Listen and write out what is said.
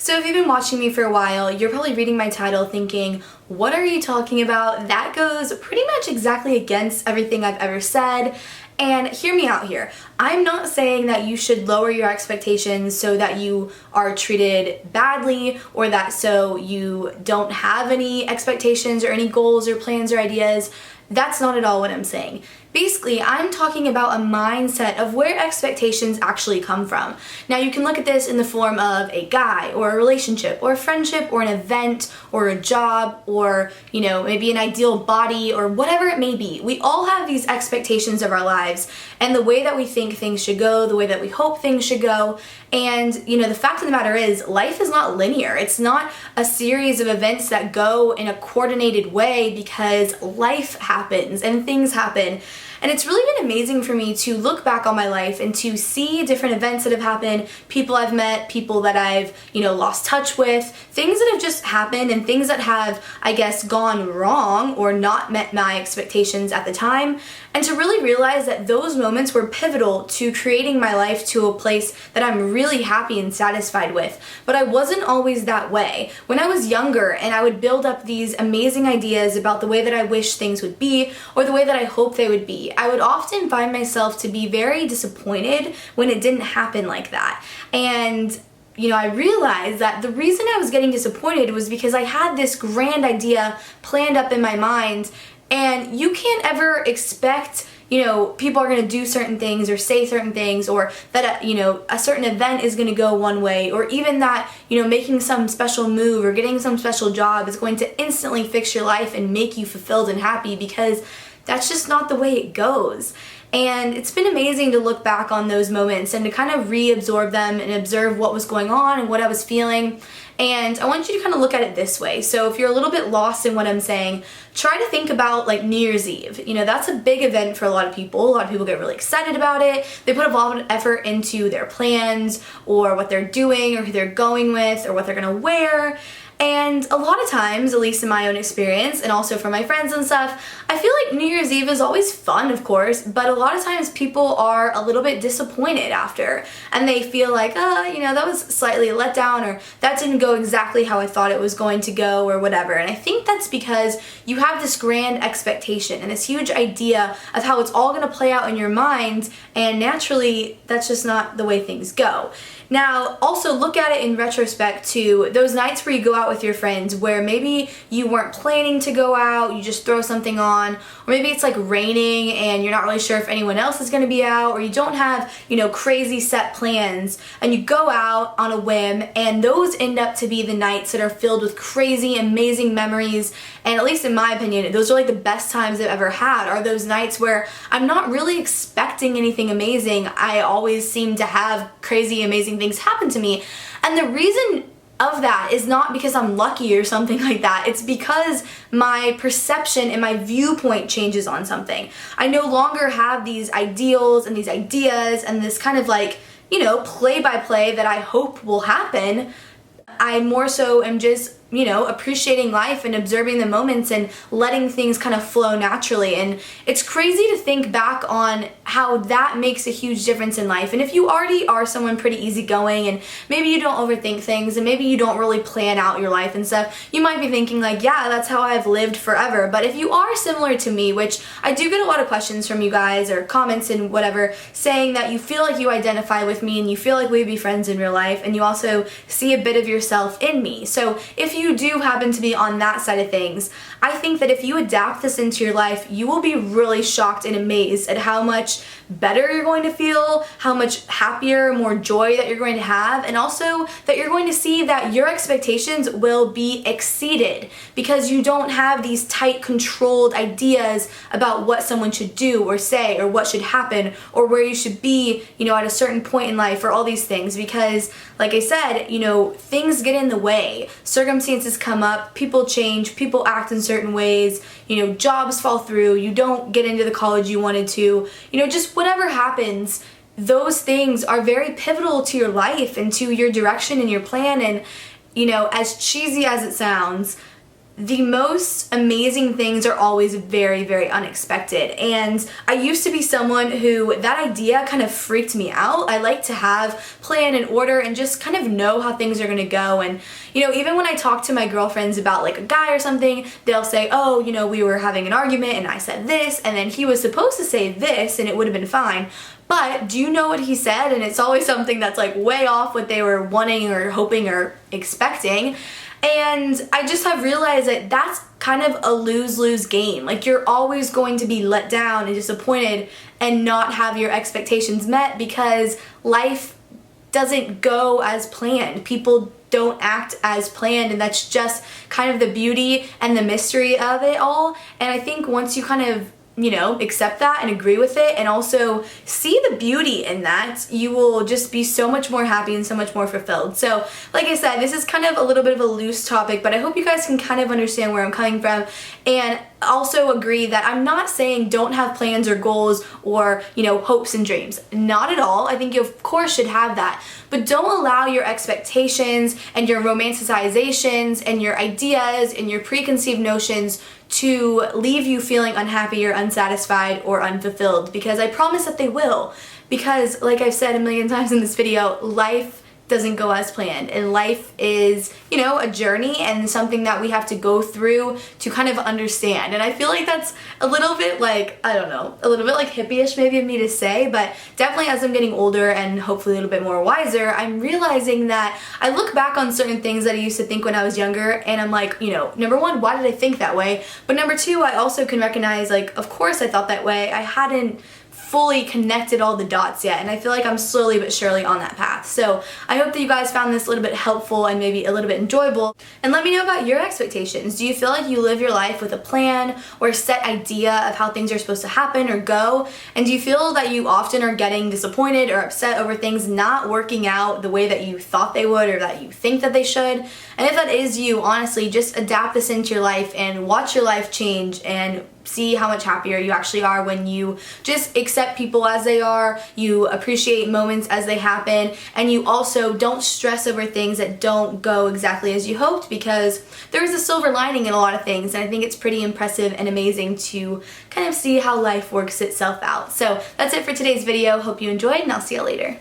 So if you've been watching me for a while, you're probably reading my title thinking, what are you talking about? That goes pretty much exactly against everything I've ever said. And hear me out here. I'm not saying that you should lower your expectations so that you are treated badly or that so you don't have any expectations or any goals or plans or ideas. That's not at all what I'm saying. Basically, I'm talking about a mindset of where expectations actually come from. Now, you can look at this in the form of a guy or a relationship or a friendship or an event or a job or, maybe an ideal body or whatever it may be. We all have these expectations of our lives and the way that we think things should go, the way that we hope things should go. And, the fact of the matter is, life is not linear. It's not a series of events that go in a coordinated way because life happens and things happen. And it's really been amazing for me to look back on my life and to see different events that have happened, people I've met, people that I've, lost touch with, things that have just happened and things that have, I guess, gone wrong or not met my expectations at the time. And to really realize that those moments were pivotal to creating my life to a place that I'm really happy and satisfied with. But I wasn't always that way. When I was younger and I would build up these amazing ideas about the way that I wish things would be or the way that I hope they would be, I would often find myself to be very disappointed when it didn't happen like that. And I realized that the reason I was getting disappointed was because I had this grand idea planned up in my mind, and you can't ever expect people are going to do certain things or say certain things, or that, a certain event is going to go one way, or even that, making some special move or getting some special job is going to instantly fix your life and make you fulfilled and happy, because that's just not the way it goes. And it's been amazing to look back on those moments and to kind of reabsorb them and observe what was going on and what I was feeling. And I want you to kind of look at it this way. So if you're a little bit lost in what I'm saying, try to think about like New Year's Eve. That's a big event for a lot of people. A lot of people get really excited about it. They put a lot of effort into their plans or what they're doing or who they're going with or what they're gonna wear. And a lot of times, at least in my own experience, and also from my friends and stuff, I feel like New Year's Eve is always fun, of course, but a lot of times people are a little bit disappointed after, and they feel like, that was slightly a letdown, or that didn't go exactly how I thought it was going to go, or whatever. And I think that's because you have this grand expectation and this huge idea of how it's all going to play out in your mind, and naturally, that's just not the way things go. Now, also look at it in retrospect to those nights where you go out with your friends where maybe you weren't planning to go out, you just throw something on, or maybe it's like raining and you're not really sure if anyone else is going to be out, or you don't have, crazy set plans, and you go out on a whim, and those end up to be the nights that are filled with crazy, amazing memories. And at least in my opinion, those are like the best times I've ever had, are those nights where I'm not really expecting anything amazing. I always seem to have crazy, amazing things happen to me. And the reason of that is not because I'm lucky or something like that. It's because my perception and my viewpoint changes on something. I no longer have these ideals and these ideas and this kind of like, play by play that I hope will happen. I more so am just appreciating life and observing the moments and letting things kind of flow naturally. And it's crazy to think back on how that makes a huge difference in life. And if you already are someone pretty easygoing and maybe you don't overthink things and maybe you don't really plan out your life and stuff, you might be thinking like, yeah, that's how I've lived forever. But if you are similar to me, which I do get a lot of questions from you guys or comments and whatever, saying that you feel like you identify with me and you feel like we'd be friends in real life, and you also see a bit of yourself in me. So if you do happen to be on that side of things, I think that if you adapt this into your life, you will be really shocked and amazed at how much better you're going to feel, how much happier, more joy that you're going to have, and also that you're going to see that your expectations will be exceeded because you don't have these tight, controlled ideas about what someone should do or say or what should happen or where you should be, at a certain point in life, or all these things. Because, like I said, things get in the way. Circumstances come up, people change, people act in certain ways, jobs fall through, you don't get into the college you wanted to, just whatever happens, those things are very pivotal to your life and to your direction and your plan. And, as cheesy as it sounds, the most amazing things are always very, very unexpected. And I used to be someone who that idea kind of freaked me out. I like to have plan and order and just kind of know how things are gonna go. And you know, even when I talk to my girlfriends about like a guy or something, they'll say, oh, you know, we were having an argument and I said this and then he was supposed to say this and it would have been fine. But do you know what he said? And it's always something that's like way off what they were wanting or hoping or expecting. And I just have realized that that's kind of a lose-lose game. Like, you're always going to be let down and disappointed and not have your expectations met because life doesn't go as planned. People don't act as planned, and that's just kind of the beauty and the mystery of it all. And I think once you kind of, you know, accept that and agree with it and also see the beauty in that, you will just be so much more happy and so much more fulfilled. So like I said, this is kind of a little bit of a loose topic, but I hope you guys can kind of understand where I'm coming from and also agree that I'm not saying don't have plans or goals or, you know, hopes and dreams. Not at all. I think you of course should have that, but don't allow your expectations and your romanticizations and your ideas and your preconceived notions to leave you feeling unhappy or unsatisfied or unfulfilled, because I promise that they will. Because like I've said a million times in this video, life doesn't go as planned, and life is, you know, a journey and something that we have to go through to kind of understand. And I feel like that's a little bit like, I don't know, a little bit like hippie-ish maybe of me to say, but definitely as I'm getting older and hopefully a little bit more wiser, I'm realizing that I look back on certain things that I used to think when I was younger and I'm like, you know, number one, why did I think that way? But number two, I also can recognize, like, of course I thought that way. I hadn't fully connected all the dots yet, and I feel like I'm slowly but surely on that path. So I hope that you guys found this a little bit helpful and maybe a little bit enjoyable, and let me know about your expectations. Do you feel like you live your life with a plan or a set idea of how things are supposed to happen or go? And do you feel that you often are getting disappointed or upset over things not working out the way that you thought they would or that you think that they should? And if that is you, honestly, just adapt this into your life and watch your life change and see how much happier you actually are when you just accept people as they are, you appreciate moments as they happen, and you also don't stress over things that don't go exactly as you hoped, because there is a silver lining in a lot of things, and I think it's pretty impressive and amazing to kind of see how life works itself out. So that's it for today's video. Hope you enjoyed, and I'll see you later.